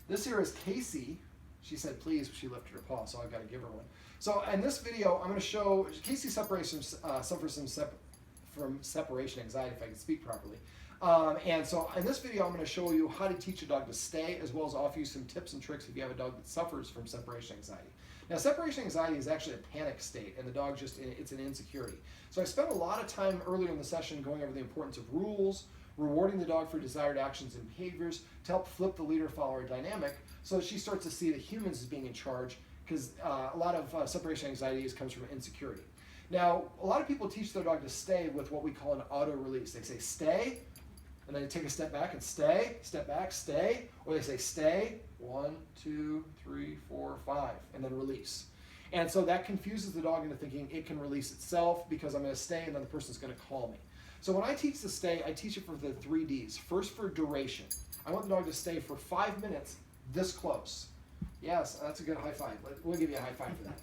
This here is Casey. She said please, but she lifted her paw, so I've got to give her one. So in this video, I'm going to show Casey suffers from separation anxiety, if I can speak properly. And so in this video, I'm going to show you how to teach a dog to stay, as well as offer you some tips and tricks if you have a dog that suffers from separation anxiety. Now, separation anxiety is actually a panic state, and the dog it's an insecurity. So I spent a lot of time earlier in the session going over the importance of rules, rewarding the dog for desired actions and behaviors to help flip the leader-follower dynamic so that she starts to see that humans as being in charge, because a lot of separation anxiety comes from insecurity. Now, a lot of people teach their dog to stay with what we call an auto-release. They say stay, and then they take a step back and stay, step back, stay, or they say stay, 1, 2, 3, 4, 5, and then release. And so that confuses the dog into thinking it can release itself because I'm going to stay and then the person's going to call me. So when I teach the stay, I teach it for the 3 Ds. First, for duration. I want the dog to stay for 5 minutes this close. Yes, that's a good high five. We'll give you a high five for that.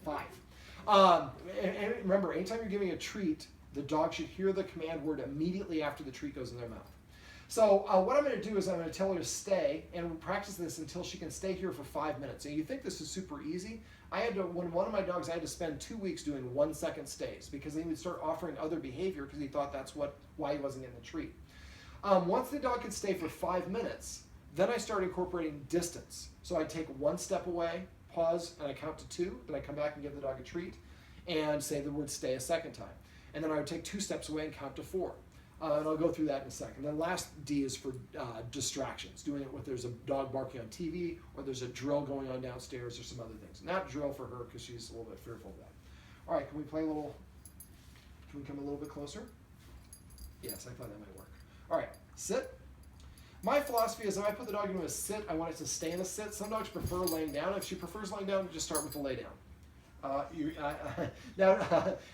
5. And remember, anytime you're giving a treat, the dog should hear the command word immediately after the treat goes in their mouth. So what I'm going to do is I'm going to tell her to stay, and we'll practice this until she can stay here for 5 minutes. And you think this is super easy? When one of my dogs, I had to spend 2 weeks doing 1-second stays because he would start offering other behavior because he thought that's why he wasn't getting the treat. Once the dog could stay for 5 minutes, then I started incorporating distance. So I take 1 step away, pause, and I count to 2. Then I come back and give the dog a treat and say the word stay a second time. And then I would take 2 steps away and count to 4. And I'll go through that in a second. Then last D is for distractions, doing it if there's a dog barking on TV or there's a drill going on downstairs or some other things. Not drill for her because she's a little bit fearful of that. All right, can we come a little bit closer? Yes, I thought that might work. All right, sit. My philosophy is if I put the dog into a sit, I want it to stay in a sit. Some dogs prefer laying down. If she prefers laying down, just start with the lay down.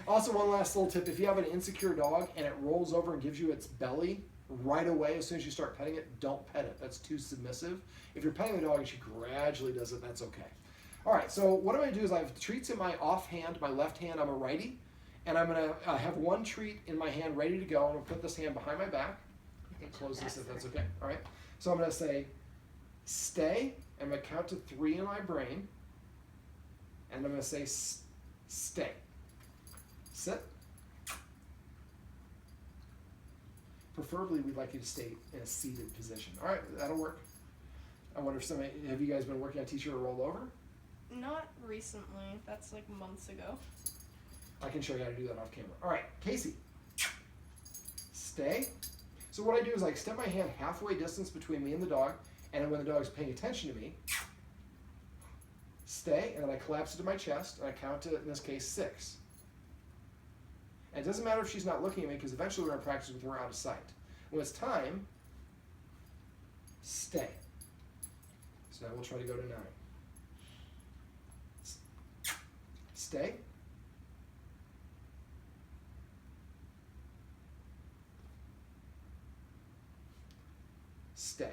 Also, one last little tip: if you have an insecure dog and it rolls over and gives you its belly right away as soon as you start petting it, don't pet it. That's too submissive. If you're petting the dog and she gradually does it, that's okay. All right, so what I'm going to do is I have treats in my off hand, my left hand. I'm a righty, and I'm going to have 1 treat in my hand ready to go. I'm going to put this hand behind my back and close this if that's okay. All right, so I'm going to say stay, and I'm going to count to 3 in my brain. And I'm going to say stay. Sit. Preferably, we'd like you to stay in a seated position. All right, that'll work. I wonder if have you guys been working on teaching her to roll over? Not recently. That's like months ago. I can show you how to do that off camera. All right, Casey. Stay. So what I do is I extend my hand halfway distance between me and the dog, and when the dog's paying attention to me, stay, and then I collapse it to my chest, and I count to, in this case, 6. And it doesn't matter if she's not looking at me, because eventually we're going to practice with her out of sight. When it's time, stay. So now we'll try to go to 9. Stay. Stay.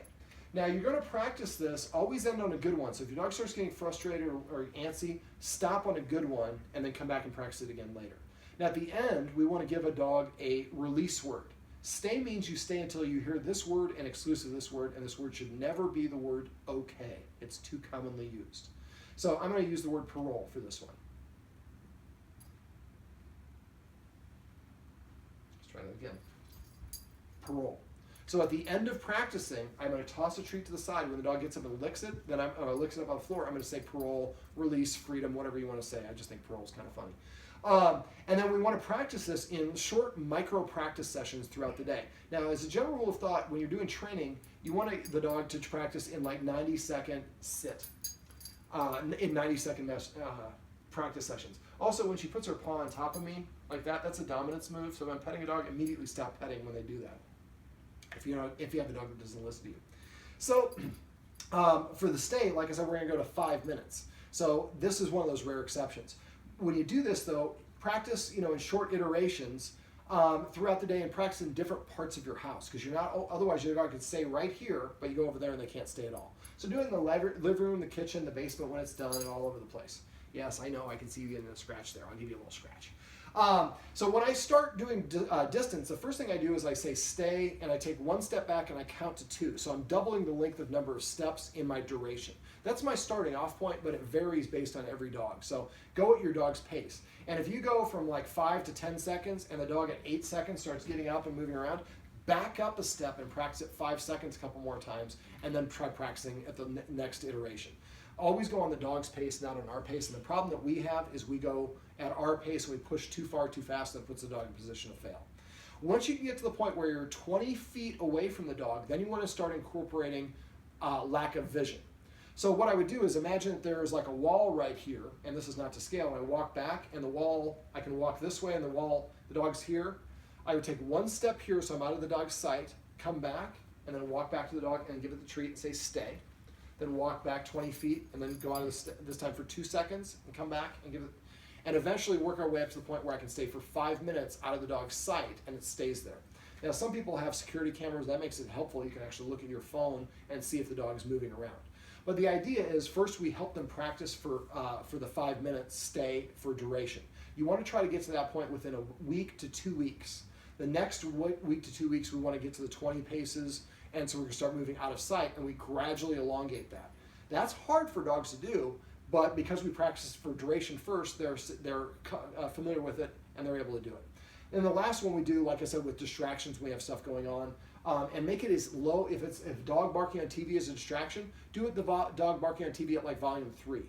Now, you're going to practice this, always end on a good one. So if your dog starts getting frustrated or antsy, stop on a good one and then come back and practice it again later. Now, at the end, we want to give a dog a release word. Stay means you stay until you hear this word and exclusive this word, and this word should never be the word okay. It's too commonly used. So I'm going to use the word parole for this one. Let's try that again. Parole. So at the end of practicing, I'm going to toss a treat to the side. When the dog gets up and licks it, then licks it up on the floor, I'm going to say parole, release, freedom, whatever you want to say. I just think parole is kind of funny. And then we want to practice this in short micro practice sessions throughout the day. Now, as a general rule of thought, when you're doing training, you want the dog to practice in like 90-second sit, in 90-second practice sessions. Also, when she puts her paw on top of me like that, that's a dominance move. So if I'm petting a dog, immediately stop petting when they do that. If you have a dog that doesn't listen to you. So for the stay, like I said, we're going to go to 5 minutes. So this is one of those rare exceptions. When you do this, though, practice in short iterations throughout the day and practice in different parts of your house, because otherwise your dog could stay right here, but you go over there and they can't stay at all. So do it in the living room, the kitchen, the basement when it's done, and all over the place. Yes, I know, I can see you getting a scratch there. I'll give you a little scratch. So when I start doing distance, the first thing I do is I say stay, and I take one step back and I count to 2. So I'm doubling the length of number of steps in my duration. That's my starting off point, but it varies based on every dog. So go at your dog's pace. And if you go from like 5 to 10 seconds and the dog at 8 seconds starts getting up and moving around, back up a step and practice it 5 seconds a couple more times, and then try practicing at the next iteration. Always go on the dog's pace, not on our pace. And the problem that we have is we go at our pace and we push too far, too fast, and it puts the dog in position to fail. Once you can get to the point where you're 20 feet away from the dog, then you want to start incorporating lack of vision. So what I would do is imagine that there's like a wall right here, and this is not to scale, and I walk back, and the wall, I can walk this way, and the wall, the dog's here. I would take one step here, so I'm out of the dog's sight, come back, and then walk back to the dog and give it the treat and say stay. Then walk back 20 feet, and then go out of this time for 2 seconds, and come back and give it, and eventually work our way up to the point where I can stay for 5 minutes out of the dog's sight, and it stays there. Now, some people have security cameras. That makes it helpful. You can actually look at your phone and see if the dog is moving around. But the idea is, first we help them practice for the 5 minutes stay for duration. You want to try to get to that point within a week to 2 weeks. The next week to 2 weeks, we want to get to the 20 paces, and so we're going to start moving out of sight, and we gradually elongate that. That's hard for dogs to do, but because we practice for duration first, they're familiar with it, and they're able to do it. And the last one we do, like I said, with distractions, we have stuff going on, and make it as low. If dog barking on TV is a distraction, do it the dog barking on TV at like volume 3.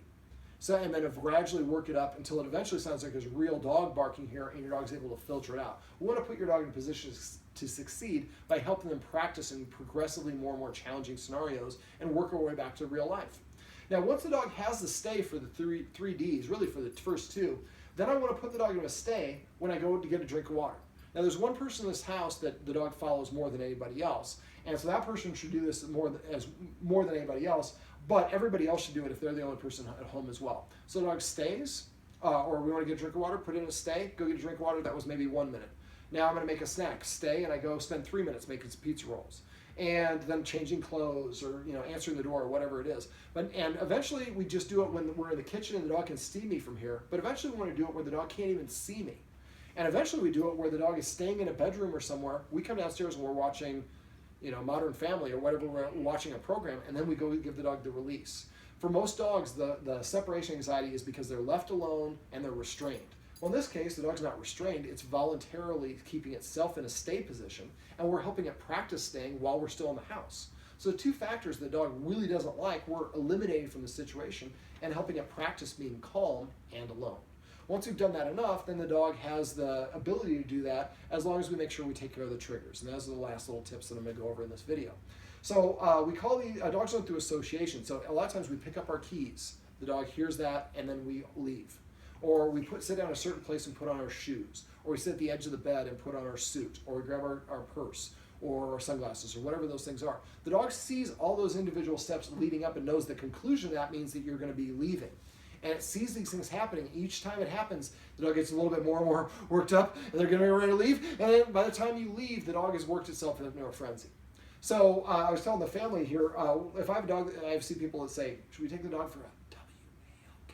So, and then gradually work it up until it eventually sounds like there's real dog barking here, and your dog's able to filter it out. We want to put your dog in a position to succeed by helping them practice in progressively more and more challenging scenarios and work our way back to real life. Now, once the dog has the stay for the three Ds, really for the first 2, then I want to put the dog in a stay when I go to get a drink of water. Now, there's one person in this house that the dog follows more than anybody else, and so that person should do this more than anybody else, but everybody else should do it if they're the only person at home as well. So the dog stays, or we want to get a drink of water, put in a stay, go get a drink of water. That was maybe 1 minute. Now I'm going to make a snack, stay, and I go spend 3 minutes making some pizza rolls, and then changing clothes or answering the door or whatever it is. And eventually we just do it when we're in the kitchen and the dog can see me from here. But eventually we want to do it where the dog can't even see me. And eventually we do it where the dog is staying in a bedroom or somewhere. We come downstairs and we're watching, Modern Family or whatever, we're watching a program, and then we go give the dog the release. For most dogs, the separation anxiety is because they're left alone and they're restrained. Well, in this case, the dog's not restrained. It's voluntarily keeping itself in a stay position, and we're helping it practice staying while we're still in the house. So the 2 factors the dog really doesn't like, we're eliminating from the situation and helping it practice being calm and alone. Once we've done that enough, then the dog has the ability to do that as long as we make sure we take care of the triggers. And those are the last little tips that I'm going to go over in this video. So we call the dogs learn through association. So a lot of times we pick up our keys. The dog hears that, and then we leave. Or we sit down in a certain place and put on our shoes. Or we sit at the edge of the bed and put on our suit. Or we grab our purse or our sunglasses or whatever those things are. The dog sees all those individual steps leading up and knows the conclusion of that means that you're going to be leaving. And it sees these things happening. Each time it happens, the dog gets a little bit more and more worked up, and they're going to be ready to leave. And then by the time you leave, the dog has worked itself into a frenzy. So I was telling the family here, if I have a dog, I've seen people that say, should we take the dog for a W-A-L-K?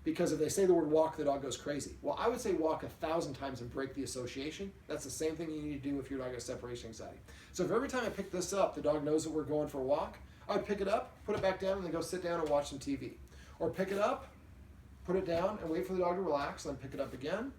Because if they say the word walk, the dog goes crazy. Well, I would say walk 1,000 times and break the association. That's the same thing you need to do if your dog has separation anxiety. So if every time I pick this up, the dog knows that we're going for a walk, I would pick it up, put it back down, and then go sit down and watch some TV. Or pick it up, put it down, and wait for the dog to relax, then pick it up again.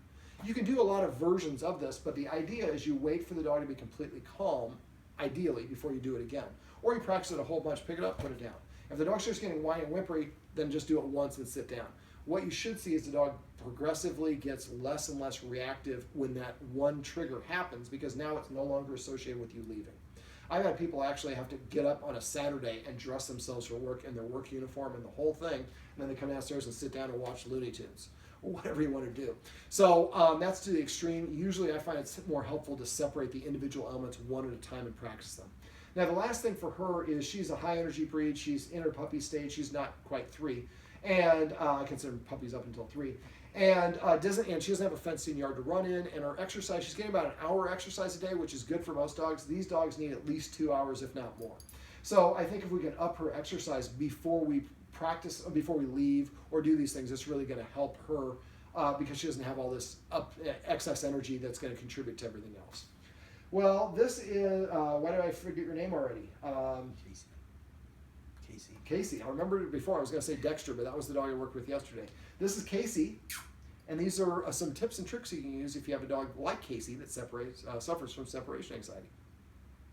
You can do a lot of versions of this, but the idea is you wait for the dog to be completely calm, ideally, before you do it again. Or you practice it a whole bunch, pick it up, put it down. If the dog starts getting whiny and whimpery, then just do it once and sit down. What you should see is the dog progressively gets less and less reactive when that one trigger happens, because now it's no longer associated with you leaving. I've had people actually have to get up on a Saturday and dress themselves for work in their work uniform and the whole thing, and then they come downstairs and sit down and watch Looney Tunes, or whatever you want to do. So that's to the extreme. Usually I find it's more helpful to separate the individual elements one at a time and practice them. Now the last thing for her is she's a high energy breed. She's in her puppy stage. She's not quite 3. And I consider puppies up until 3. And she doesn't have a fenced-in yard to run in, and her exercise, she's getting about an hour exercise a day, which is good for most dogs. These dogs need at least 2 hours, if not more. So I think if we can up her exercise before we practice, before we leave or do these things, it's really going to help her because she doesn't have all this excess energy that's going to contribute to everything else. Well, this is, why did I forget your name already? Casey. I remembered it before. I was going to say Dexter, but that was the dog I worked with yesterday. This is Casey, and these are some tips and tricks you can use if you have a dog like Casey that suffers from separation anxiety.